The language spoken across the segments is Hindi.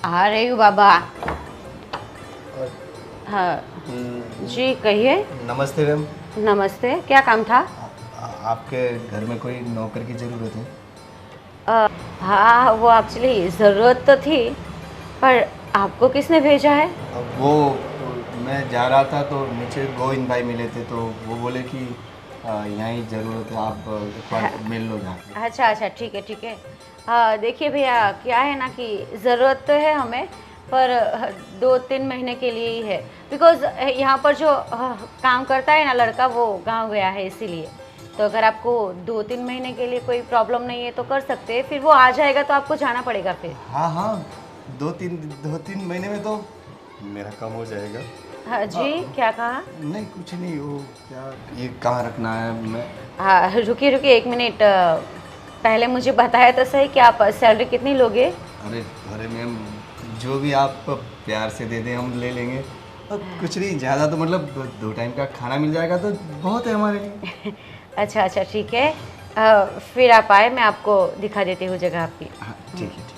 आ रही हूँ बाबा। और हाँ जी कहिए। नमस्ते मैम। नमस्ते, क्या काम था? आपके घर में कोई नौकर की ज़रूरत है? हाँ वो एक्चुअली ज़रूरत तो थी, पर आपको किसने भेजा है? वो मैं जा रहा था तो नीचे गोविंद भाई मिले थे, तो वो बोले कि यहाँ ही ज़रूरत है, आप एक बार मिल लो जाके। अच्छा अच्छा, ठीक है ठीक है। हाँ देखिए भैया, क्या है ना कि ज़रूरत तो है हमें, पर 2-3 महीने के लिए ही है। बिकॉज़ यहाँ पर जो काम करता है ना लड़का, वो गांव गया है, इसीलिए। तो अगर आपको 2-3 महीने के लिए कोई प्रॉब्लम नहीं है तो कर सकते हैं, फिर वो आ जाएगा तो आपको जाना पड़ेगा फिर। हाँ हाँ, 2-3 महीने में तो मेरा काम हो जाएगा। हाँ जी, क्या कहा? नहीं कुछ नहीं, वो क्या ये कहाँ रखना है मैं? हाँ रुकिए रुकिए 1 मिनट। पहले मुझे बताया तो सही कि आप सैलरी कितनी लोगे? अरे अरे मैम, जो भी आप प्यार से दे दें हम ले लेंगे। और कुछ नहीं ज़्यादा, तो मतलब 2 टाइम का खाना मिल जाएगा तो बहुत है हमारे लिए। अच्छा अच्छा ठीक है। फिर आप आए, मैं आपको दिखा देती हूँ जगह आपकी। हाँ ठीक है ठीक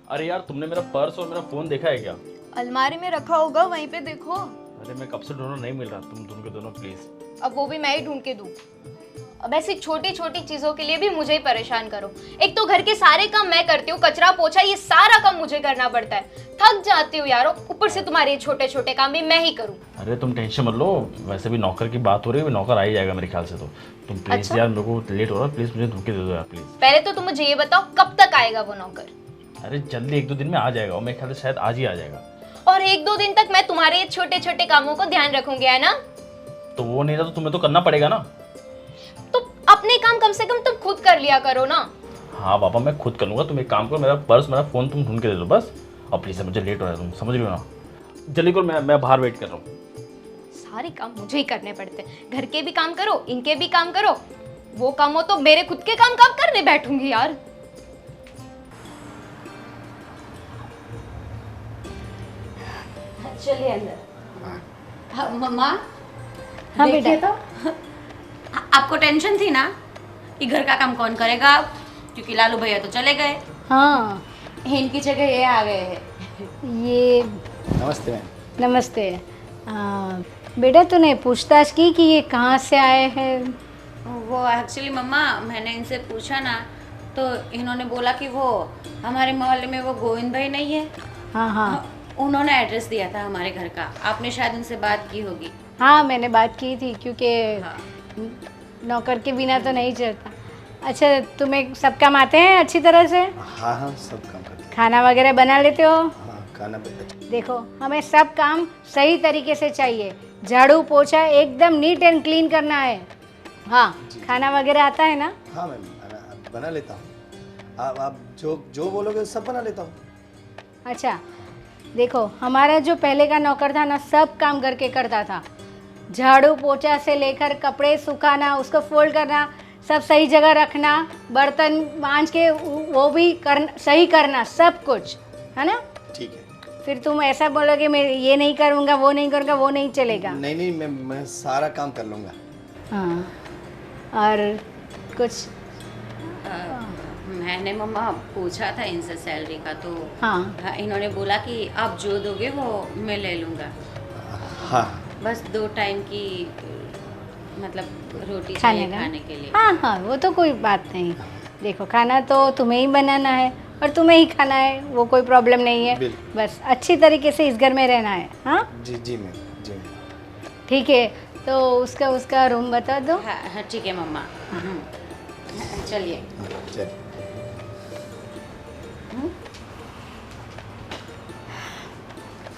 अरे यार, तुमने मेरा पर्स और मेरा फोन देखा है क्या? अलमारी में रखा होगा, वहीं पे देखो। अरे मैं कब से ढूंढ रहा, नहीं मिल रहा। तुम ढूंढ के दो ना प्लीज। अब वो भी मैं ही ढूंढ के दूं? अब ऐसी छोटी छोटी चीजों के लिए भी मुझे ही परेशान करो। एक तो घर के सारे काम मैं करती हूँ, कचरा पोछा ये सारा काम मुझे करना पड़ता है। थक जाती हूँ यारो, ऊपर से तुम्हारे छोटे छोटे काम भी मैं ही करूँ। अरे तुम टेंशन मत लो, वैसे भी नौकर की बात हो रही है, नौकर आ ही जाएगा मेरे ख्याल से। तो तुम प्लीज अच्छा? यार, मेरे को लेट हो रहा है, प्लीज मुझे ढूंढ के दे दो यार प्लीज। पहले तो तुम मुझे ये बताओ, कब तक आएगा वो नौकर? अरे जल्दी 1-2 दिन में आ जाएगा, और मेरे ख्याल से शायद आज ही आ जाएगा। और 1-2 दिन तक मैं तुम्हारे छोटे छोटे कामों को ध्यान रखूंगी, है ना? तो वो नहीं था तो तुम्हें तो करना पड़ेगा ना। तो अपने काम कम से कम तुम खुद कर लिया करो ना। हाँ पापा, मैं खुद कर लूंगा। तुम एक काम करो, मेरा पर्स मेरा फोन तुम ढूंढ के दे दो बस। और प्लीज मुझे लेट हो रहा है, तुम समझ रही हो ना। जल्दी करो, मैं बाहर वेट कर रहा हूँ। सारे काम मुझे ही करने पड़ते हैं। घर के भी काम करो, इनके भी काम करो। वो काम हो तो मेरे खुद के काम कब करने बैठूंगी यार। चलिए अंदर। हाँ, मम्मा। हाँ देखिए बेटा। तो आपको टेंशन थी ना कि घर का काम कौन करेगा, क्योंकि लालू भैया तो चले गए। हाँ इनकी जगह ये आ गए हैं। ये नमस्ते मैम। नमस्ते। बेटा तूने पूछताछ की कि ये कहाँ से आए हैं? वो एक्चुअली मम्मा, मैंने इनसे पूछा ना, तो इन्होंने बोला कि वो हमारे मोहल्ले में वो गोविंद भाई नहीं है। हाँ हाँ उन्होंने एड्रेस दिया था हमारे घर का। आपने शायद उनसे बात की होगी। हाँ मैंने बात की थी, क्योंकि हाँ। नौकर के बिना तो नहीं चलता। अच्छा तुम्हें सब काम आते हैं अच्छी तरह से? हाँ हाँ, सब काम करते हैं। खाना वगैरह बना लेते हो? हाँ खाना अच्छा। देखो हमें सब काम सही तरीके से चाहिए। झाड़ू पोछा एकदम नीट एंड क्लीन करना है। हाँ खाना वगैरह आता है ना? हाँ मैम, बना लेता हूँ। आप जो बोलोगे सब बना लेता हूँ। अच्छा देखो, हमारा जो पहले का नौकर था ना, सब काम घर के करता था। झाड़ू पोछा से लेकर कपड़े सुखाना, उसको फोल्ड करना, सब सही जगह रखना, बर्तन मांज के वो भी सही करना, सब कुछ है ना। ठीक है। फिर तुम ऐसा बोलोगे मैं ये नहीं करूँगा, वो नहीं करूँगा, वो नहीं चलेगा। नहीं नहीं, मैं सारा काम कर लूँगा। हाँ और कुछ? मैंने मम्मा पूछा था इनसे सैलरी का, तो हाँ इन्होंने बोला कि आप जो दोगे वो मैं ले लूँगा। हाँ बस 2 टाइम की मतलब रोटी खाने चाहिए का? खाने के लिए। हाँ हाँ वो तो कोई बात नहीं। देखो खाना तो तुम्हें ही बनाना है और तुम्हें ही खाना है, वो कोई प्रॉब्लम नहीं है। बिल्कुल। बस अच्छी तरीके से इस घर में रहना है। हाँ जी जी मैम, जी मैम। ठीक है, तो उसका रूम बता दो। हाँ हाँ ठीक है मम्मा। चलिए। चलिए।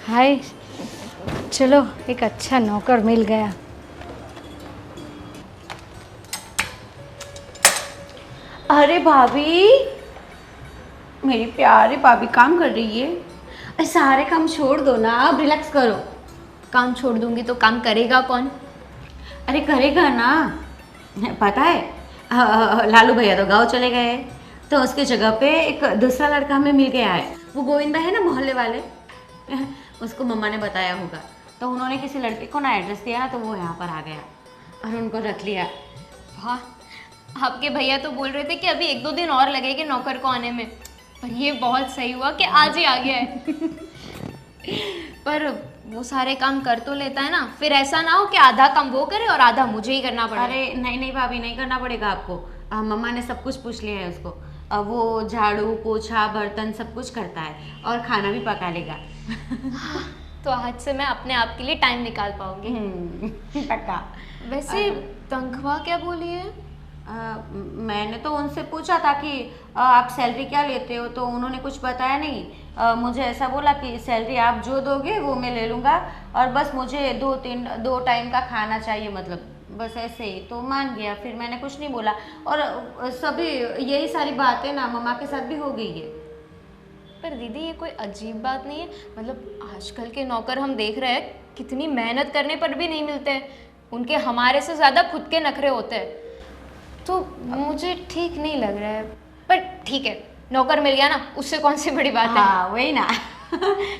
हाय, चलो एक अच्छा नौकर मिल गया। अरे भाभी, मेरी प्यारी भाभी काम कर रही है। अरे सारे काम छोड़ दो ना, अब रिलैक्स करो। काम छोड़ दूंगी तो काम करेगा कौन? अरे करेगा ना, पता है लालू भैया तो गांव चले गए, तो उसकी जगह पे एक दूसरा लड़का हमें मिल गया है। वो गोविंदा है ना मोहल्ले वाले, उसको मम्मा ने बताया होगा, तो उन्होंने किसी लड़के को ना एड्रेस दिया ना, तो वो यहाँ पर आ गया और उनको रख लिया। वाह, आपके भैया तो बोल रहे थे कि अभी 1-2 दिन और लगेंगे नौकर को आने में, पर ये बहुत सही हुआ कि आज ही आ गया है। पर वो सारे काम कर तो लेता है ना, फिर ऐसा ना हो कि आधा काम वो करे और आधा मुझे ही करना पड़े। अरे नहीं नहीं भाभी, नहीं करना पड़ेगा आपको। मम्मा ने सब कुछ पूछ लिया है उसको। वो झाड़ू पोछा बर्तन सब कुछ करता है और खाना भी पका लेगा। तो आज से मैं अपने आप के लिए टाइम निकाल पाऊंगी। पक्का। वैसे तनख्वाह क्या बोली है? मैंने तो उनसे पूछा था कि आप सैलरी क्या लेते हो, तो उन्होंने कुछ बताया नहीं। मुझे ऐसा बोला कि सैलरी आप जो दोगे वो मैं ले लूँगा, और बस मुझे 2 टाइम का खाना चाहिए, मतलब बस ऐसे ही। तो मान गया, फिर मैंने कुछ नहीं बोला। और सभी यही सारी बातें ना मम्मा के साथ भी हो गई है। पर दीदी ये कोई अजीब बात नहीं है, मतलब आजकल के नौकर हम देख रहे हैं कितनी मेहनत करने पर भी नहीं मिलते हैं, उनके हमारे से ज़्यादा खुद के नखरे होते हैं, तो मुझे ठीक नहीं लग रहा है। पर ठीक है, नौकर मिल गया ना, उससे कौन सी बड़ी बात है। हाँ वही ना।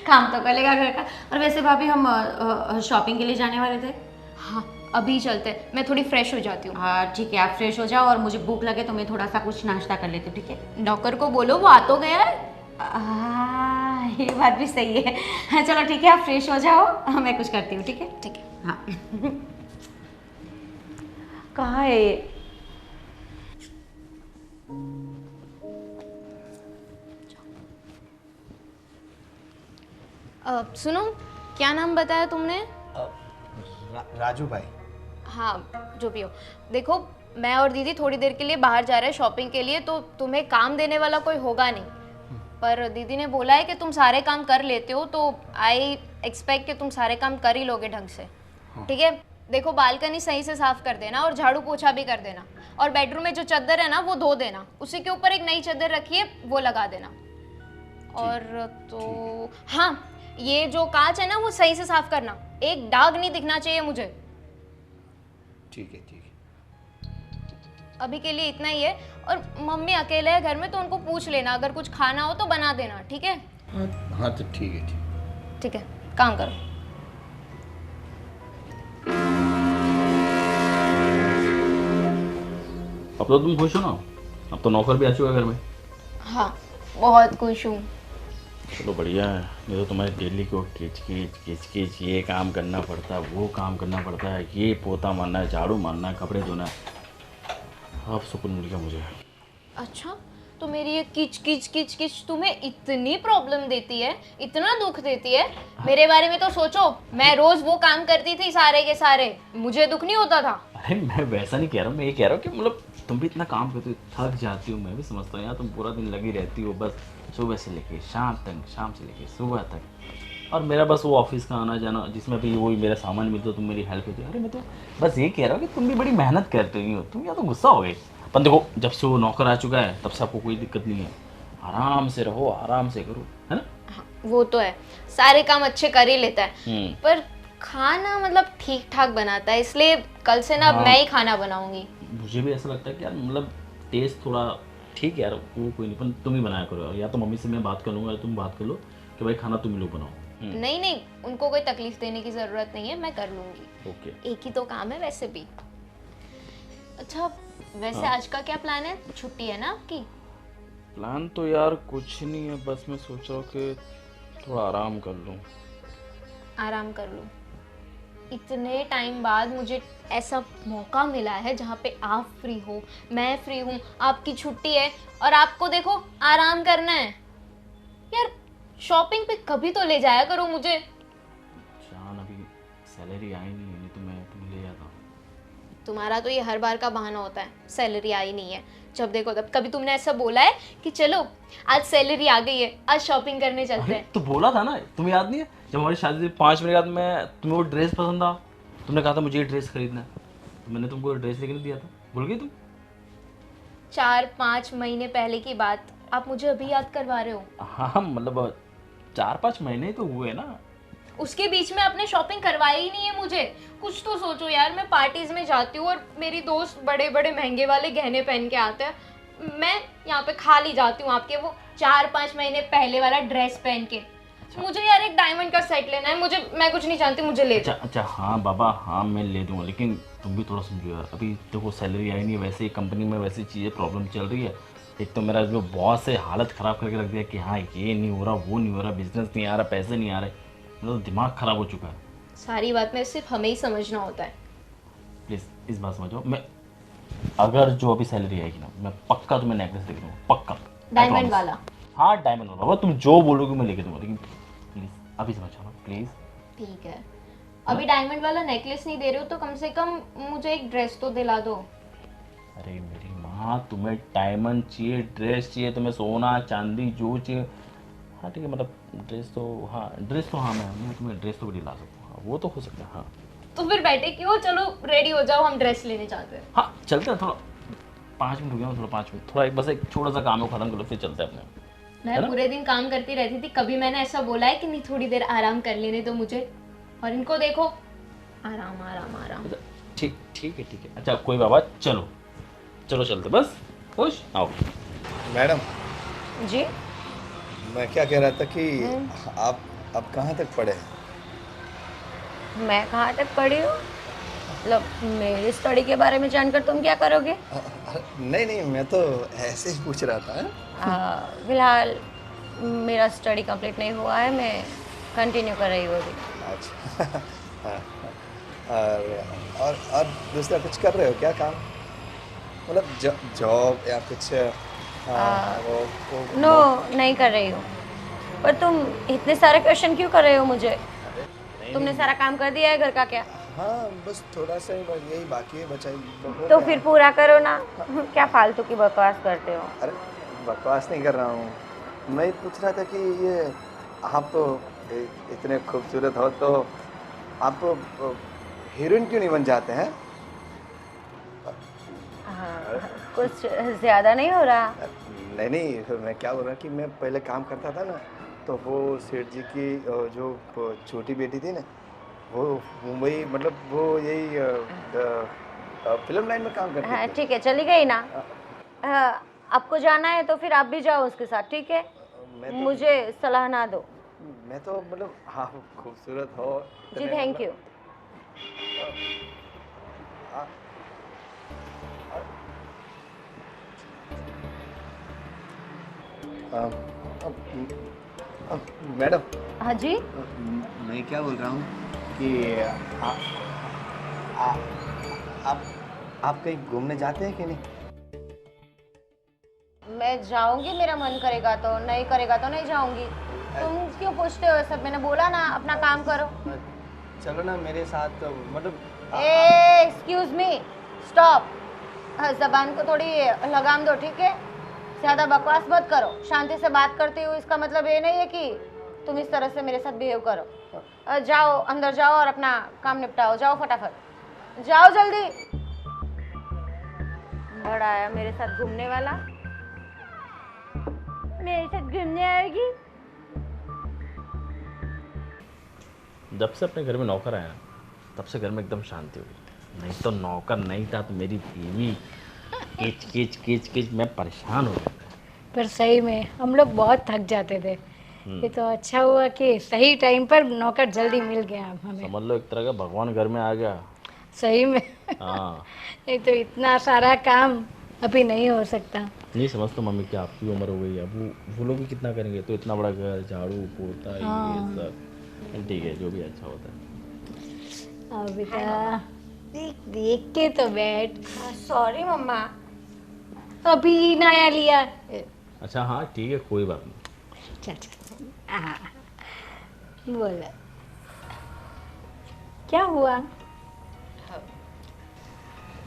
काम तो करेगा घर का। और वैसे भाभी हम शॉपिंग के लिए जाने वाले थे। हाँ अभी चलते हैं, मैं थोड़ी फ्रेश हो जाती हूँ। हाँ ठीक है, आप फ्रेश हो जाओ और मुझे भूख लगे तो मैं थोड़ा सा कुछ नाश्ता कर लेती हूँ, ठीक है। नौकर को बोलो वो आ तो गया है। हाँ ये बात भी सही है। हाँ चलो ठीक है, आप फ्रेश हो जाओ, मैं कुछ करती हूँ, ठीक है। ठीक है। हाँ। कहाँ है ये? सुनो, क्या नाम बताया तुमने? राजू भाई। हाँ जो भी हो, देखो मैं और दीदी थोड़ी देर के लिए बाहर जा रहे हैं शॉपिंग के लिए, तो तुम्हें काम देने वाला कोई होगा नहीं, पर दीदी ने बोला है कि तुम सारे काम कर लेते हो, तो आई एक्सपेक्ट कि तुम सारे काम कर ही लोगे ढंग से। ठीक है, देखो बालकनी सही से साफ कर देना और झाड़ू पोछा भी कर देना, और बेडरूम में जो चादर है ना वो धो देना, उसी के ऊपर एक नई चादर रखी है वो लगा देना। और तो हाँ, ये जो कांच है ना वो सही से साफ करना, एक दाग नहीं दिखना चाहिए मुझे। ठीक है ठीक है। अभी के लिए इतना ही है, और मम्मी अकेले है घर में तो उनको पूछ लेना, अगर कुछ खाना हो तो बना देना, ठीक है। हाँ तो ठीक है ठीक है, काम करो। अब तो तुम खुश हो ना, अब तो नौकर भी आ चुका है घर में। हाँ बहुत खुश हूँ। चलो बढ़िया है, ये तो तुम्हारे डेली को किच ये काम करना पड़ता है, वो काम करना पड़ता है, ये पोता मारना है, झाड़ू मारना है, कपड़े धोना है। अब सुकून मिल गया मुझे। अच्छा, तो मेरी ये किच किच किच किच तुम्हें इतनी प्रॉब्लम देती है, इतना दुख देती है? मेरे बारे में तो सोचो, मैं रोज वो काम करती थी सारे के सारे, मुझे दुख नहीं होता था। अरे मैं वैसा नहीं कह रहा हूँ, मैं ये कह रहा हूँ कि मतलब तुम भी इतना काम करती हो, थक जाती हो, मैं भी समझता हूँ यार, तुम पूरा दिन लगी रहती हो बस सुबह से लेके शाम तक, शाम से लेके सुबह तक, और मेरा बस वो ऑफिस का आना जाना जिसमें भी वही मेरा सामान मिलता है, तुम मेरी हेल्प होती है। अरे मैं तो बस ये कह रहा हूँ कि तुम भी बड़ी मेहनत करते हो, तुम या तो गुस्सा हो गए। पर देखो जब से वो नौकर आ चुका है तब से आपको कोई दिक्कत नहीं है, आराम से रहो, आराम से करो, है ना। हाँ, वो तो है, सारे काम अच्छे कर ही लेता है, पर खाना मतलब ठीक ठाक बनाता है, इसलिए कल से ना हाँ। मैं ही खाना बनाऊंगी। मुझे भी ऐसा लगता है कि यार मतलब टेस्ट थोड़ा ठीक है यार, वो कोई नहीं, पर तुम ही बनाया करो, या तो मम्मी से मैं बात कर लूँगा या तुम बात कर लो कि भाई खाना तुम ही लोग बनाओ। नहीं नहीं, उनको कोई तकलीफ देने की जरूरत नहीं है, मैं कर लूंगी। ओके। एक ही तो काम है वैसे भी। अच्छा वैसे हाँ। आज का क्या प्लान है? छुट्टी है ना आपकी? प्लान तो यार कुछ नहीं है, बस मैं सोच रहा हूँ कि थोड़ा आराम कर लूँ। आराम कर लूँ? इतने टाइम बाद मुझे ऐसा मौका मिला है जहाँ पे आप फ्री हो, मैं फ्री हूँ, आपकी छुट्टी है, और आपको देखो आराम करना है। यार शॉपिंग पे कभी तो ले जाया करो मुझे। जान अभी सैलरी आई नहीं तो मैं तुम्हें ले जाता हूँ। तुम्हारा तो ये हर बार का बहाना होता है, सैलरी आई नहीं है, जब देखो तब। कभी तुमने ऐसा बोला है कि चलो आज सैलरी आ गई है, आज शॉपिंग करने चलते हैं? तो बोला था ना, तुम्हें याद नहीं है जब हमारी शादी से 5 मिनट बाद मैं तुम्हें वो ड्रेस पसंद आ, तुमने कहा था मुझे ये ड्रेस खरीदना है, तो मैंने तुमको ड्रेस लेके नहीं दिया था, भूल गई तुम? 4-5 महीने पहले की बात आप मुझे अभी याद करवा रहे हो? हाँ मतलब 4-5 महीने ही तो हुए ना। उसके बीच में आपने शॉपिंग करवाई ही नहीं है मुझे। कुछ तो सोचो यार, मैं पार्टीज में जाती हूँ और मेरी दोस्त बड़े बड़े महंगे वाले गहने पहन के आते हैं, मैं यहाँ पे खाली जाती हूँ आपके वो 4-5 महीने पहले वाला ड्रेस पहन के। मुझे यार एक डायमंड का सेट लेना है, मैं कुछ नहीं जानती, मुझे ले जाओ। अच्छा हाँ बाबा, हाँ मैं ले दूंगा, लेकिन तुम भी थोड़ा समझो यार, अभी देखो सैलरी आई नहीं है, वैसे ही कंपनी में वैसी चीज़ें प्रॉब्लम चल रही है। एक तो मेरा जो बॉस है हालत ख़राब करके रख दिया कि हाँ ये नहीं हो रहा, वो नहीं हो रहा, बिजनेस नहीं आ रहा, पैसे नहीं आ रहे, मतलब दिमाग ख़राब हो चुका है। सारी बात में सिर्फ हमें ही समझना होता है। प्लीज़ इस बात समझो, मैं अगर जो अभी सैलरी आएगी ना, मैं पक्का तुम्हें नेकलेस दे दूँगा, पक्का। I diamond promise। वाला? हाँ डायमंड वाला, वो तुम जो बोलोगे मैं लेके दूँगा, लेकिन प्लीज़ अभी समझो ना प्लीज़। ठीक है, अभी डायमंड वाला नेकलेस नहीं दे रहे हो तो कम से कम मुझे एक ड्रेस तो दिला दो। अरे मेरी माँ, तुम्हें डायमंड चाहिए, ड्रेस चाहिए, तुम्हें सोना चांदी जो चाहिए, हाँ ठीक है, मतलब ड्रेस तो हाँ मैं तुम्हें ड्रेस तो भी दिला सकता हूँ, हाँ वो तो हो सकता है। हाँ तो फिर बैठे क्यों, चलो रेडी हो जाओ, हम ड्रेस लेने जाते हैं। हाँ चलते हैं, थोड़ा 5 मिनट हो गया, थोड़ा 5 मिनट, थोड़ा बस एक छोटा सा काम है, खत्म कर लो फिर चलते हैं अपने। है मैं ना? पूरे दिन काम करती रहती थी, कभी मैंने ऐसा बोला है कि नहीं थोड़ी देर आराम कर लेने दो मुझे, और इनको देखो आराम आराम आराम। ठीक ठीक है ठीक है, अच्छा कोई बाबा, चलो चलो चलते, बस खुश आओ। मैडम, जी मैं क्या कह रहा था कि आप कहाँ तक पढ़े हैं? मैं कहाँ तक पढ़ी हूँ? मतलब मेरी स्टडी के बारे में जानकर तुम क्या करोगे? नहीं नहीं, मैं तो ऐसे ही पूछ रहा था। फिलहाल मेरा स्टडी कंप्लीट नहीं हुआ है, मैं कंटिन्यू कर रही हूँ अभी। अच्छा हाँ, और दूसरा कुछ कर रहे हो क्या काम, मतलब जॉब या कुछ? वो नो नहीं कर रही हूँ। पर तुम इतने सारे क्वेश्चन क्यों कर रहे हो मुझे? तुमने सारा काम कर दिया है घर का क्या? हाँ बस थोड़ा सा ही यही बाकी है, बचा तो फिर पूरा करो ना। क्या फालतू की बकवास करते हो? अरे बकवास नहीं कर रहा हूँ, मैं पूछ रहा था कि ये आप इतने खूबसूरत हो तो आप हीरोइन क्यों नहीं बन जाते हैं? हाँ, कुछ ज़्यादा नहीं हो रहा? नहीं नहीं, मैं क्या बोल रहा कि मैं पहले काम करता था ना, तो वो सेठ जी की जो छोटी बेटी थी ना, वो मुंबई, मतलब वो यही फिल्म लाइन में काम करती हाँ थी। ठीक है, चली गई ना। आपको जाना है तो फिर आप भी जाओ उसके साथ, ठीक है? मुझे सलाह ना दो। मैं तो मतलब हाँ खूबसूरत हो जी इतने थैंक यू। मैडम, हाँ जी, मैं क्या बोल रहा हूँ कि आप कहीं घूमने जाते हैं कि नहीं? मैं जाऊंगी, मेरा मन करेगा तो, नहीं करेगा तो नहीं जाऊंगी। तुम क्यों पूछते हो सब? मैंने बोला ना अपना काम करो। चलो ना मेरे साथ, मतलब एक्सक्यूज मी, स्टॉप। जबान को थोड़ी लगाम दो, ठीक है? ज़्यादा बकवास मत करो। शांति से बात करती हूँ, इसका मतलब ये नहीं है कि तुम इस तरह से मेरे साथ बिहेव करो। जाओ अंदर जाओ और अपना काम निपटाओ, जाओ फटाफट, जाओ जल्दी। बड़ा आया मेरे साथ घूमने वाला, मेरे साथ घूमने आएगी। जब से अपने घर में नौकर आया ना, तब से घर में एकदम शांति हो गई। नहीं तो नौकर नहीं था तो मेरी बीवी किच किच किच किच, मैं परेशान हो गया। पर सही में हम लोग बहुत थक जाते थे। ये तो अच्छा हुआ कि सही टाइम पर नौकर जल्दी मिल गया हमें। समझ लो एक तरह का भगवान घर में आ गया। सही में हाँ नहीं तो इतना सारा काम अभी नहीं हो सकता। नहीं समझता मम्मी, क्या आपकी उम्र हो गई है, अब वो लोग भी कितना करेंगे, तो इतना बड़ा घर, झाड़ू पोता ये सब, ठीक है जो भी अच्छा होता है। अब बेटा देख देख के तो बैठ। सॉरी मम्मा। अभी नया लिया। अच्छा हाँ ठीक है कोई बात नहीं। चल चल हाँ बोला क्या हुआ?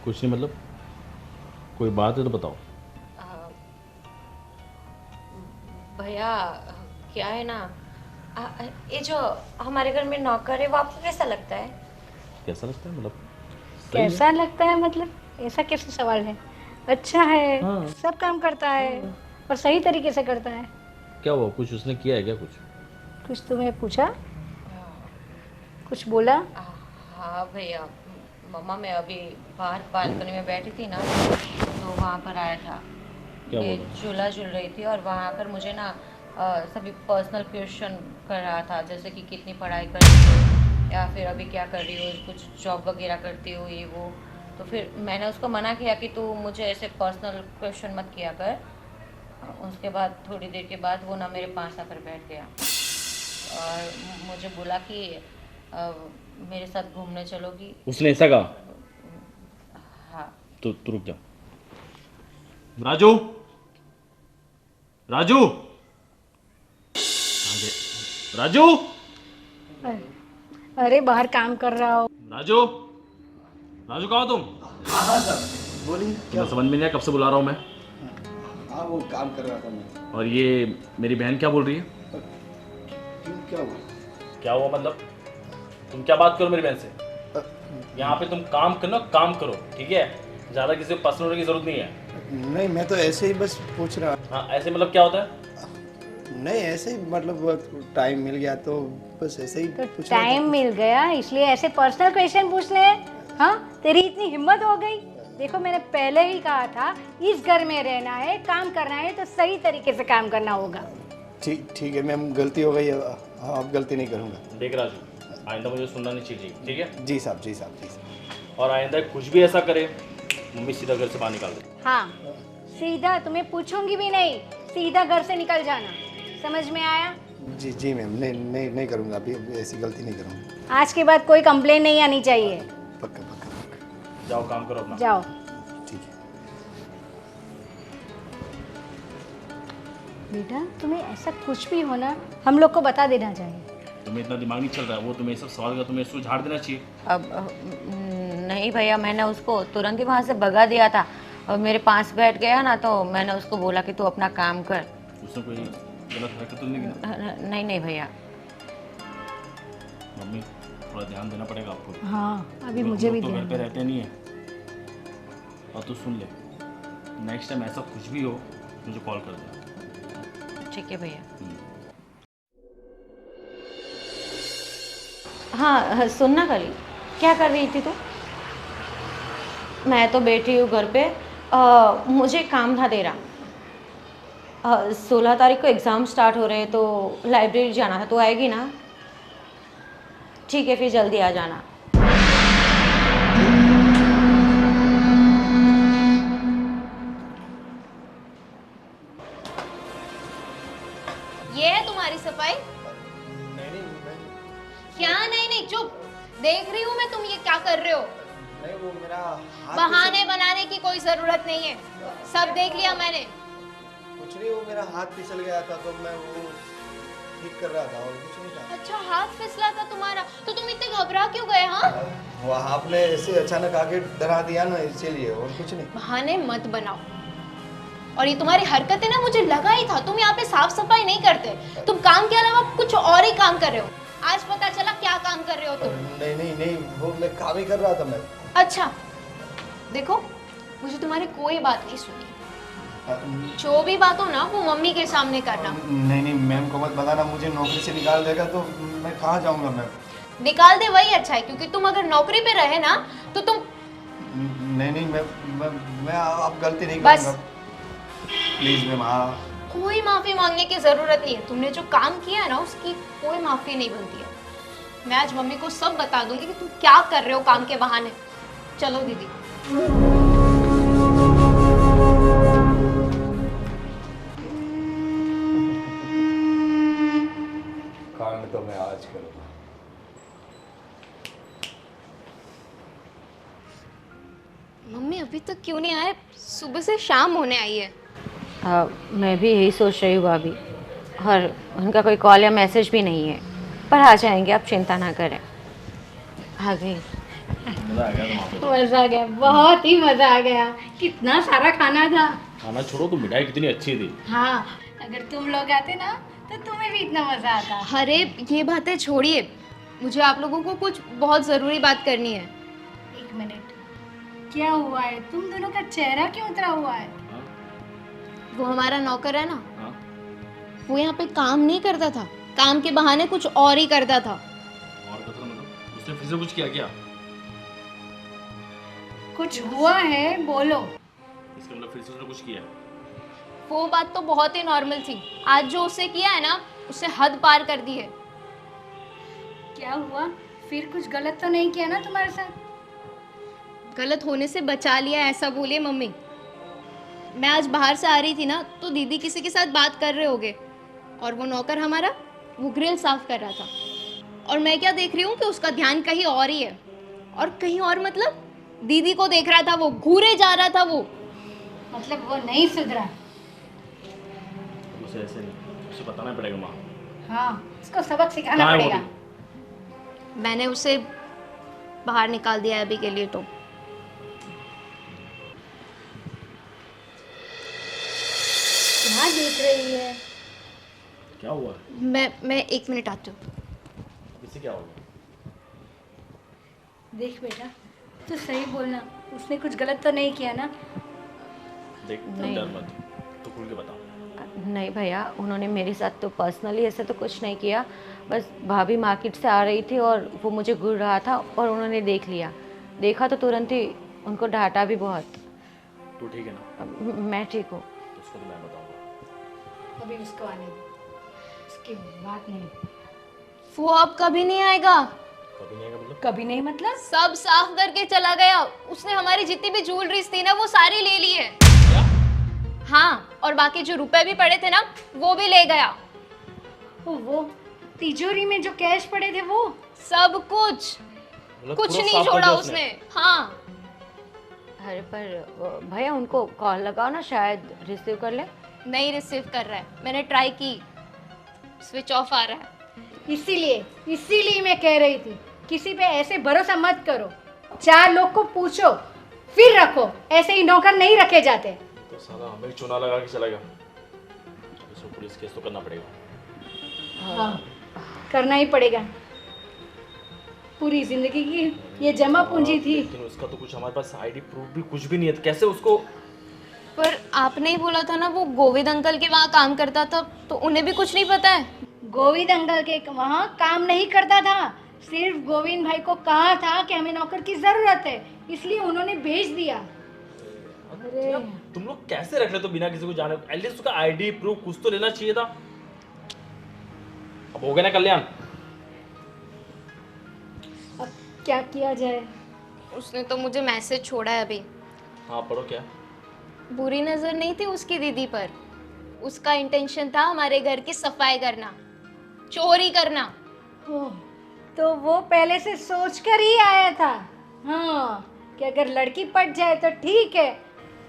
कुछ नहीं, मतलब कोई बात है तो बताओ। भैया क्या है ना, ये जो हमारे घर में नौकर है वो आपको कैसा लगता है? कैसा लगता है, मतलब सही है? कैसा लगता है मतलब ऐसा कैसे सवाल है? अच्छा है, हाँ। सब काम करता है और सही तरीके से करता है। क्या हुआ, कुछ उसने किया है क्या कुछ? कुछ तुम्हें पूछा, कुछ बोला? हाँ भैया, मम्मा मैं अभी बाहर बालकनी में बैठी थी ना, तो वहाँ पर आया था। क्या ये बोला? झूला झूल रही थी और वहाँ आकर मुझे ना सभी पर्सनल क्वेश्चन कर रहा था, जैसे कि कितनी पढ़ाई करती हो या फिर अभी क्या कर रही हो, कुछ जॉब वगैरह करती हो, ये वो। तो फिर मैंने उसको मना किया कि तू मुझे ऐसे पर्सनल क्वेश्चन मत किया कर। उसके बाद थोड़ी देर के बाद वो ना मेरे पास आकर बैठ गया और मुझे बोला कि मेरे साथ घूमने चलोगी। उसने ऐसा कहा? हाँ। तो तू रुक जा। राजू, राजू, राजू, अरे बाहर काम कर रहा हो। राजू, राजू कहाँ हो तुम? हाँ सर, बोलिए क्या? तुम्हें समझ में नहीं आया, कब से बुला रहा हूँ मैं। हाँ वो काम कर रहा था मैं। और ये मेरी बहन क्या बोल रही है? क्यों, क्या हुआ? क्या हुआ मतलब? तुम क्या बात करो मेरी बहन से? यहाँ पे तुम काम करना, काम करो, ठीक है? ज़्यादा किसी को पसंद होने की जरूरत नहीं है। नहीं, मैं तो ऐसे ही बस पूछ रहा। हाँ, ऐसे मतलब क्या होता है? नहीं, ऐसे ही मतलब टाइम मिल गया तो बस ऐसे ही तो पूछ रहा था। टाइम मिल गया इसलिए ऐसे पर्सनल क्वेश्चन पूछने हैं? हाँ, तेरी इतनी हिम्मत हो गई। देखो मैंने पहले ही कहा था इस घर में रहना है, काम करना है तो सही तरीके से काम करना होगा। ठीक है मैम, गलती हो गई, अब गलती नहीं करूँगा। देख राजू, आइंदा मुझे सुनना नहीं चाहिए, ठीक है? जी साहब, जी साहब, जी साहब। और आइंदा कुछ भी ऐसा करे, मम्मी सीधा घर से बाहर निकाल दे। हाँ, सीधा, तुम्हें पूछूंगी भी नहीं, सीधा घर से निकल जाना। समझ में आया? जी जी मैम, नहीं करूँगा, अभी ऐसी गलती नहीं करूँगा। आज के बाद कोई कंप्लेन नहीं आनी चाहिए। पक्का पक्का पक्का। जाओ काम करो अपना। जाओ। ठीक है। बेटा तुम्हें ऐसा कुछ भी होना हम लोग को बता देना चाहिए। तुम्हें इतना दिमाग नहीं चल रहा है, वो तुम्हें सब सवाल का तुम्हें इसको झाड़ देना चाहिए। अब नहीं भैया, मैंने उसको तुरंत ही वहाँ से भगा दिया था और मेरे पास बैठ गया ना तो मैंने उसको बोला कि तू अपना काम कर। उसने कोई गलत हरकत तो नहीं की? नहीं भैया। मम्मी थोड़ा ध्यान देना पड़ेगा आपको। हाँ, अभी हम मुझे लोग भी तो घर ध्यान पे देना। रहते नहीं है। और तू सुन ले, नेक्स्ट टाइम ऐसा कुछ भी हो मुझे कॉल कर दे। ठीक है भैया। हाँ सुनना करी, क्या कर रही थी तू? मैं तो बैठी हूँ घर पे। मुझे काम था तेरा। 16 तारीख को एग्ज़ाम स्टार्ट हो रहे हैं तो लाइब्रेरी जाना था, तो आएगी ना? ठीक है फिर जल्दी आ जाना। ये है तुम्हारी सफाई? नहीं क्या नहीं, चुप। देख रही हूँ मैं तुम ये क्या कर रहे हो। नहीं, वो मेरा हाथ बहाने बनाने की कोई जरूरत नहीं है, सब देख लिया मैंने। कुछ नहीं, वो मेरा हाथ फिसल गया था तो मैं वो ठीक कर रहा था और कुछ नहीं था। अच्छा, हाथ फिसला था तुम्हारा, तो तुम इतने घबरा क्यों गए? हाँ, वो आपने ऐसे अचानक आके डरा दिया ना, इसीलिए, और कुछ नहीं। बहाने मत बनाओ। और ये तुम्हारी हरकतें ना, मुझे लगा ही था तुम यहाँ पे साफ सफाई नहीं करते, तुम काम के अलावा कुछ और ही काम कर रहे हो। आज पता चला क्या काम कर रहे हो तुम। नहीं, वो मैं काम ही कर रहा था मैं। अच्छा देखो, मुझे तुम्हारी कोई बात नहीं सुनी। जो भी बात हो ना वो मम्मी के सामने करना। नहीं मैम को मत बताना, मुझे नौकरी से निकाल देगा तो मैं कहाँ जाऊँगा मैम। निकाल दे वही अच्छा है, क्योंकि तुम अगर नौकरी पे रहे ना तो तुम। नहीं मैं अब गलती नहीं बस। करूँगा, प्लीज मैम। हाँ, कोई माफी मांगने की जरूरत नहीं है, तुमने जो काम किया है ना उसकी कोई माफी नहीं बनती है। मैं आज मम्मी को सब बता दूंगी कि तुम क्या कर रहे हो काम के बहाने। चलो दीदी। काम तो मैं आज करूँगा। मम्मी अभी तक क्यों नहीं आए? सुबह से शाम होने आई है। मैं भी यही सोच रही हूँ भाभी, और उनका कोई कॉल या मैसेज भी नहीं है, पर आ जाएंगे, आप चिंता ना करें। आ गई। मजा आ गया तुम्हारा? मजा आ गया, बहुत ही मजा आ गया। कितना सारा खाना था। खाना छोड़ो, तो मिठाई कितनी अच्छी थी। हाँ, अगर तुम लोग आते ना तो तुम्हें भी इतना मजा आता। अरे ये बातें छोड़िए, मुझे आप लोगों को कुछ बहुत ज़रूरी बात करनी है। एक मिनट, क्या हुआ है? तुम दोनों का चेहरा क्यों उतरा हुआ है? वो हमारा नौकर है ना, हाँ? वो यहाँ पे काम नहीं करता था, काम के बहाने कुछ और ही करता था। और बता, मतलब उसने फिर से कुछ किया क्या? कुछ हुआ है, बोलो। इसका मतलब फिर से उसने कुछ किया? वो बात तो बहुत ही नॉर्मल थी, आज जो उससे किया है ना उससे हद पार कर दी है। क्या हुआ? फिर कुछ गलत तो नहीं किया ना तुम्हारे साथ? गलत होने से बचा लिया ऐसा बोलिए मम्मी। मैं आज बाहर से आ रही थी ना तो दीदी किसी के साथ बात कर रहे होगे और वो नौकर हमारा वो ग्रिल साफ कर रहा था और मैं क्या देख रही हूँ कि उसका ध्यान कहीं और ही है। और कहीं और मतलब दीदी को देख रहा था, वो घूरे जा रहा था वो। मतलब वो नहीं सुधरा। उसे ऐसे नहीं, उसे बताना पड़ेगा माँ। हाँ, इसको सबक सिखाना कहाँ है वो पड़ेगा। भी? मैंने उसे बाहर निकाल दिया है अभी के लिए। तो क्या देख रही है? क्या हुआ? मैं 1 मिनट आती हूँ। इससे क्या होगा? देख बेटा, तू सही बोलना, उसने कुछ गलत तो नहीं किया ना? देख नहीं। डर मत, तो खुल के बताओ। नहीं भैया, उन्होंने मेरे साथ तो पर्सनली ऐसे तो कुछ नहीं किया। बस भाभी मार्केट से आ रही थी और वो मुझे घूर रहा था और उन्होंने देख लिया। देखा तो तुरंत ही उनको डांटा भी बहुत। तू ठीक है ना? मैं ठीक हूँ। तो उसको तो मैं बताऊंगा। अभी उसको आने दे, उसकी बात नहीं। वो अब कभी नहीं आएगा। कभी नहीं आएगा मतलब? कभी नहीं मतलब? सब साफ करके चला गया। उसने हमारी जितनी भी ज्वेलरीज थी ना वो सारी ले ली है। क्या? हाँ, और बाकी जो रुपए भी पड़े थे ना वो भी ले गया। वो तिजोरी में जो कैश पड़े थे वो? सब कुछ, मतलब कुछ पूरा नहीं साफ कर छोड़ा दिया उसने। हाँ, अरे पर भैया उनको कॉल लगाओ ना, शायद रिसीव कर ले। नहीं रिसीव कर रहा है। मैंने ट्राई की, स्विच ऑफ आ रहा है। इसीलिए मैं कह रही थी, किसी पे ऐसे भरोसा मत करो। 4 लोग को पूछो फिर रखो, ऐसे ही नौकर नहीं रखे जाते। तो साला हमें चुना लगा के चला गया। इसको पुलिस केस तो करना पड़ेगा। हाँ, करना ही पड़ेगा। पूरी जिंदगी की ये जमा पूंजी थी। लेकिन उसका तो कुछ हमारे पास आईडी प्रूफ भी कुछ भी नहीं है, तो कैसे उसको? पर आपने ही बोला था ना वो गोविंद अंकल के वहाँ काम करता था, तो उन्हें भी कुछ नहीं पता है। गोविंद अंकल के वहाँ काम नहीं करता था, सिर्फ गोविंद भाई को कहा था कि हमें नौकर की जरूरत है, इसलिए उन्होंने भेज दिया। अरे तुम लोग कैसे रख ले तो बिना किसी को जाने? एटलीस्ट उसका आईडी प्रूफ कुछ तो लेना चाहिए था। अब हो गया ना कल्याण। अब क्या किया जाए? उसने तो मुझे मैसेज छोड़ा है अभी। हाँ पढ़ो क्या? बुरी नजर नहीं थी उसकी दीदी पर। उसका इंटेंशन था हमारे घर की सफाई करना, चोरी करना। ओह, तो वो पहले से सोच कर ही आया था। हाँ, कि अगर लड़की पट जाए तो ठीक है,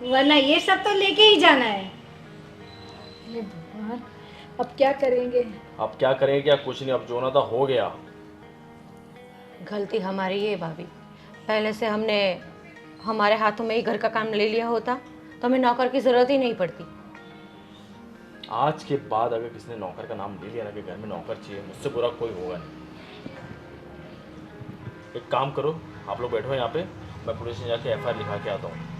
वरना ये सब तो लेके ही जाना है। हे भगवान, अब क्या करेंगे? अब क्या करेंगे? क्या कुछ नहीं, अब जो होना था हो गया। गलती हमारी है भाभी। पहले से हमने हमारे हाथों में ही घर का काम ले लिया होता तो हमें नौकर की ज़रूरत ही नहीं पड़ती। आज के बाद अगर किसी ने नौकर का नाम ले लिया ना कि घर में नौकर चाहिए, मुझसे बुरा कोई होगा नहीं। एक काम करो, आप लोग बैठो यहाँ पे, मैं पुलिस में जाके FIR लिखा के आता हूँ।